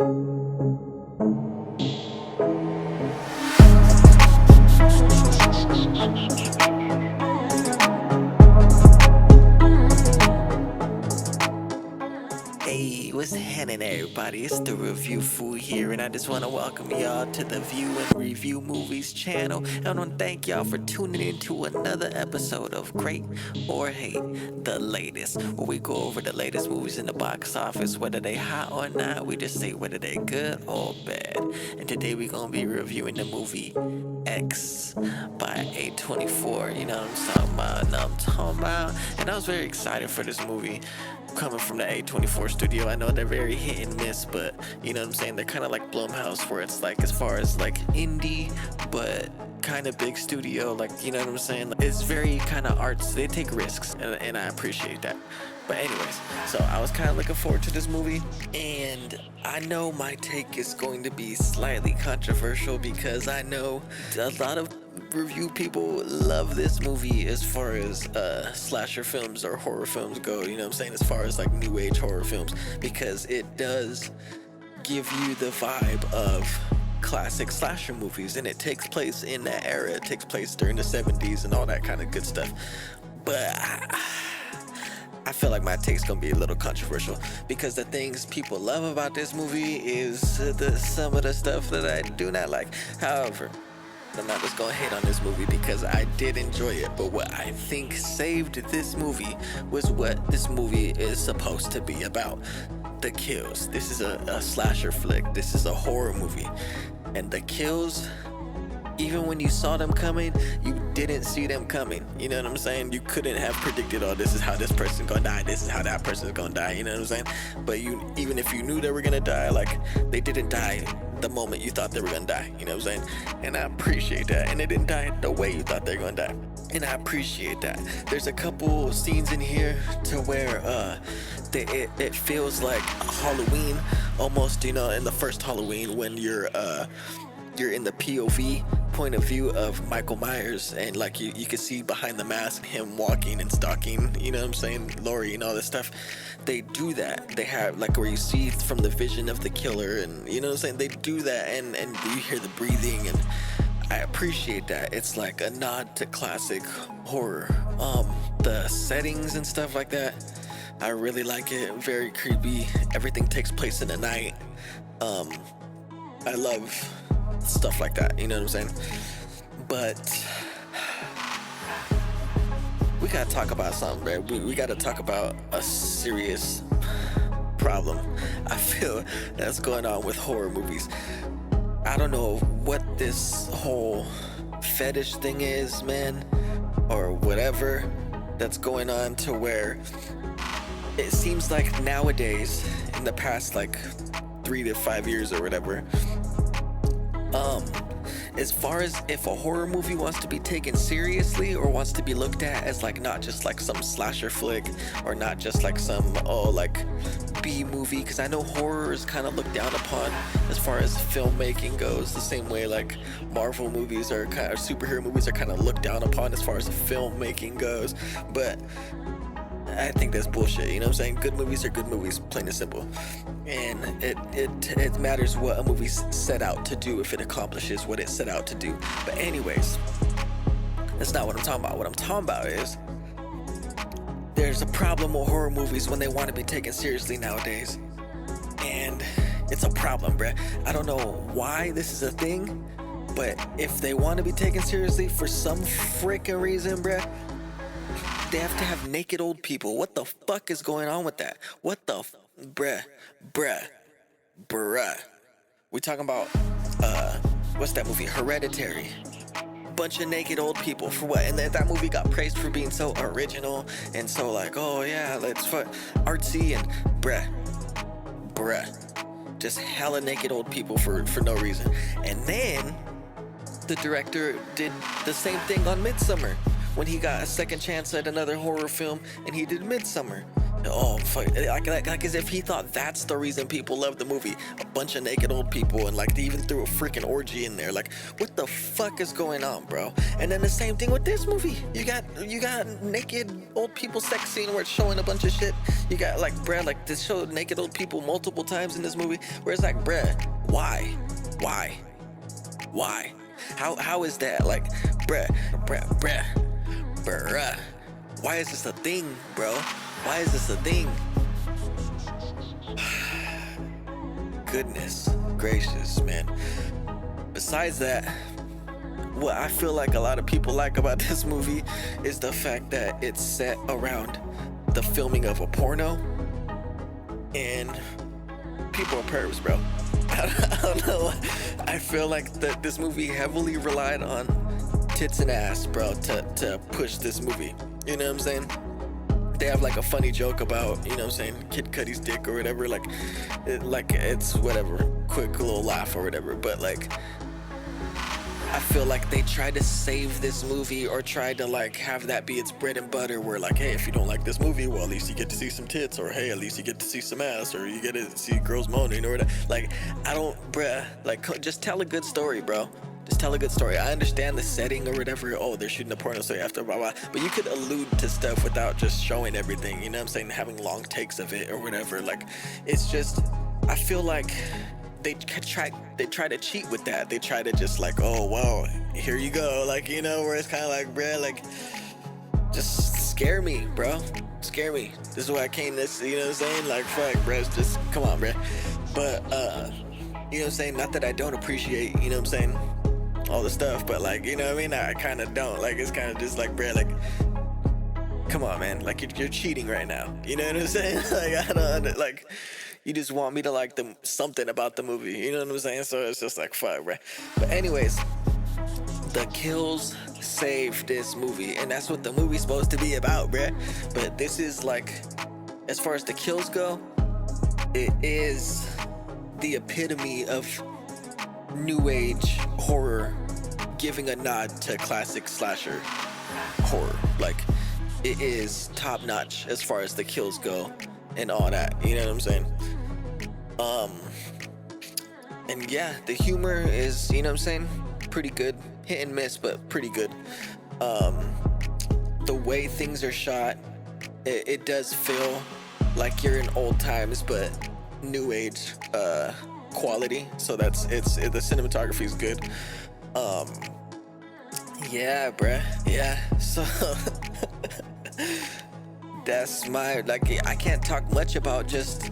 Hey, what's happening, everybody? It's the Review Fool here, and I just want to welcome y'all to the View and Review Movies channel. And I want to thank y'all for tuning in to another episode of Great or Hate, the latest, where we go over the latest movies in the box office, whether they hot or not. We just say whether they good or bad. And today we're gonna be reviewing the movie X by A24. You know what I'm talking about? And I was very excited for this movie. Coming from the A24 studio, I know they're very hit and miss, but you know what I'm saying, they're kind of like Blumhouse, where it's like, as far as like indie but kind of big studio, like, you know what I'm saying, it's very kind of arts. They take risks, and I appreciate that. But anyways, so I was kind of looking forward to this movie, and I know my take is going to be slightly controversial because I know a lot of review people love this movie as far as slasher films or horror films go, you know what I'm saying, as far as like new age horror films, because it does give you the vibe of classic slasher movies, and it takes place in that era. It takes place during the 70s and all that kind of good stuff. But I feel like my take's gonna be a little controversial because the things people love about this movie is some of the stuff that I do not like. However, I'm not just gonna hate on this movie because I did enjoy it, but what I think saved this movie was what this movie is supposed to be about: the kills. This is a slasher flick. This is a horror movie, and the kills, even when you saw them coming, you didn't see them coming. You know what I'm saying? You couldn't have predicted, oh, this is how this person's gonna die, this is how that person's gonna die, you know what I'm saying? But even if you knew they were gonna die, like, they didn't die the moment you thought they were gonna die, you know what I'm saying? And I appreciate that. And they didn't die the way you thought they were gonna die, and I appreciate that. There's a couple scenes in here to where it feels like Halloween almost, you know, in the first Halloween, when you're in the POV point of view of Michael Myers, and like you can see behind the mask him walking and stalking, you know what I'm saying, Laurie and all this stuff. They do that. They have like where you see from the vision of the killer, and you know what I'm saying, they do that, and you hear the breathing, and I appreciate that. It's like a nod to classic horror. The settings and stuff like that, I really like it. Very creepy. Everything takes place in the night. I love stuff like that, you know what I'm saying? But we gotta talk about something, bro. We gotta talk about a serious problem I feel that's going on with horror movies. I don't know what this whole fetish thing is, man, or whatever that's going on, to where it seems like nowadays, in the past like 3 to 5 years or whatever, as far as if a horror movie wants to be taken seriously or wants to be looked at as like not just like some slasher flick, or not just like some like B movie, because I know horror is kind of looked down upon as far as filmmaking goes, the same way like Marvel movies or kind of superhero movies are kind of looked down upon as far as filmmaking goes. But I think that's bullshit, you know what I'm saying? Good movies are good movies, plain and simple. And it matters what a movie's set out to do if it accomplishes what it set out to do. But anyways, that's not what I'm talking about. What I'm talking about is there's a problem with horror movies when they want to be taken seriously nowadays. And it's a problem, bruh. I don't know why this is a thing, but if they want to be taken seriously for some freaking reason, bruh, they have to have naked old people. What the fuck is going on with that? What the bruh. We talking about what's that movie? Hereditary. Bunch of naked old people for what? And that movie got praised for being so original and so like, oh yeah, let's artsy, and bruh. Just hella naked old people for no reason. And then the director did the same thing on Midsommar, when he got a second chance at another horror film, and he did Midsommar. Oh, fuck. Like as if he thought that's the reason people love the movie. A bunch of naked old people, and like they even threw a freaking orgy in there. Like, what the fuck is going on, bro? And then the same thing with this movie. You got naked old people sex scene where it's showing a bunch of shit. You got like, bruh, like this showed naked old people multiple times in this movie. Where it's like, bruh, why? How is that? Like, bruh. Why is this a thing, bro? Why is this a thing? Goodness gracious, man. Besides that, what I feel like a lot of people like about this movie is the fact that it's set around the filming of a porno, and people are pervs, bro. I don't know. I feel like that this movie heavily relied on tits and ass, bro, to push this movie. You know what I'm saying? They have like a funny joke about, you know what I'm saying, Kid Cudi's dick or whatever, like it's whatever, quick little laugh or whatever, but like, I feel like they tried to save this movie or tried to like have that be its bread and butter, where like, hey, if you don't like this movie, well, at least you get to see some tits, or hey, at least you get to see some ass, or you get to see girls moaning or whatever. Like, I don't, bruh, like, just tell a good story, bro. Just tell a good story. I understand the setting or whatever. Oh, they're shooting a porno, so after blah blah. But you could allude to stuff without just showing everything. You know what I'm saying? Having long takes of it or whatever. Like, it's just, I feel like they try to cheat with that. They try to just like, oh wow, here you go. Like, you know, where it's kind of like, bruh, like, just scare me, bro. Scare me. This is why I came. This, you know what I'm saying? Like, fuck, bruh. Just come on, bruh. But you know what I'm saying? Not that I don't appreciate, you know what I'm saying, all the stuff, but like, you know what I mean, I kind of don't. Like, it's kind of just like, bruh, like, come on, man, like, you're cheating right now, you know what I'm saying? Like, I don't, like, you just want me to like something about the movie, you know what I'm saying? So it's just like, fuck, bruh. But anyways, the kills saved this movie, and that's what the movie's supposed to be about, bruh. But this is like, as far as the kills go, it is the epitome of new age horror, giving a nod to classic slasher horror. Like, it is top notch as far as the kills go and all that, you know what I'm saying? And yeah, the humor is, you know what I'm saying, pretty good, hit and miss, but pretty good. The way things are shot, it does feel like you're in old times, but new age quality. So the cinematography is good. Yeah, bruh. Yeah. So that's my, like, I can't talk much about just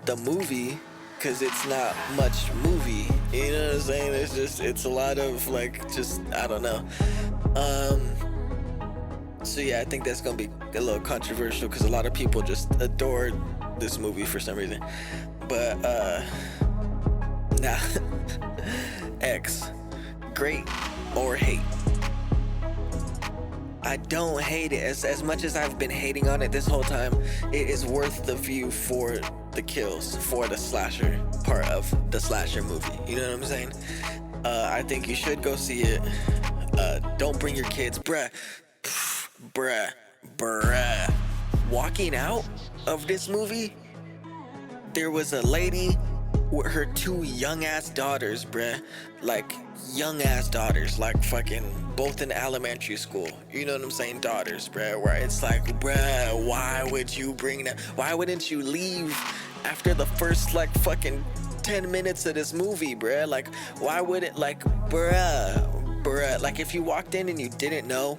the movie, because it's not much movie, you know what I'm saying? It's a lot of like, just, I don't know. So yeah, I think that's gonna be a little controversial, because a lot of people just adored this movie for some reason. But nah. X, great or hate? I don't hate it. As much as I've been hating on it this whole time, it is worth the view for the kills, for the slasher part of the slasher movie. You know what I'm saying? I think you should go see it. Don't bring your kids. Bruh. Walking out of this movie, there was a lady with her two young ass daughters, bruh. Like, young ass daughters, like fucking both in elementary school. You know what I'm saying? Daughters, bruh. Where it's like, bruh, why would you bring that? Why wouldn't you leave after the first like fucking 10 minutes of this movie, bruh? Like, why would it, like, bruh, like, if you walked in and you didn't know,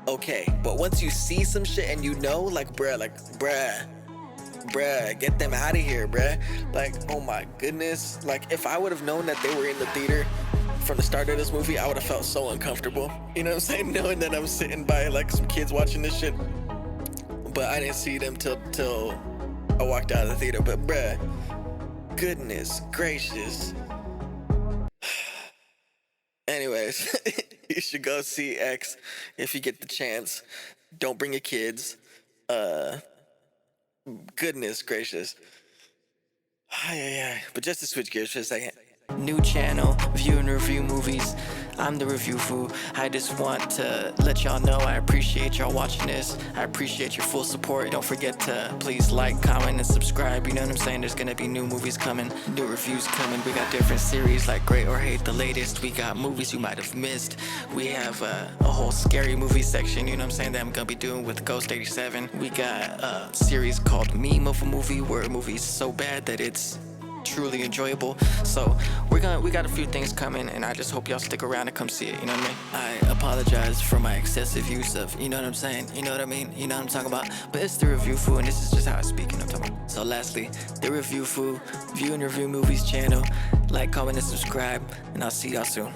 okay, but once you see some shit and you know, like, bruh, get them out of here, bruh. Like, oh my goodness. Like, if I would have known that they were in the theater from the start of this movie, I would have felt so uncomfortable. You know what I'm saying? Knowing that I'm sitting by like some kids watching this shit, but I didn't see them till I walked out of the theater. But bruh, goodness gracious. Anyways, you should go see X if you get the chance. Don't bring your kids. Goodness gracious. But just to switch gears for a second. New channel, view and review movies. I'm the review fool. I just want to let y'all know I appreciate y'all watching this. I appreciate your full support. Don't forget to please like, comment, and subscribe. You know what I'm saying? There's gonna be new movies coming, new reviews coming. We got different series like Great or Hate the latest. We got movies you might have missed. We have a whole scary movie section, you know what I'm saying, that I'm gonna be doing with Ghost 87. We got a series called Meme of a Movie, where a movie's so bad that it's truly enjoyable. So we got a few things coming, and I just hope y'all stick around and come see it, you know what I mean? I apologize for my excessive use of, you know what I'm saying, you know what I mean, you know what I'm talking about, but it's the review fool, and this is just how I speak, you know what I'm talking about. So lastly, the review fool, view and review movies channel, like, comment, and subscribe, and I'll see y'all soon.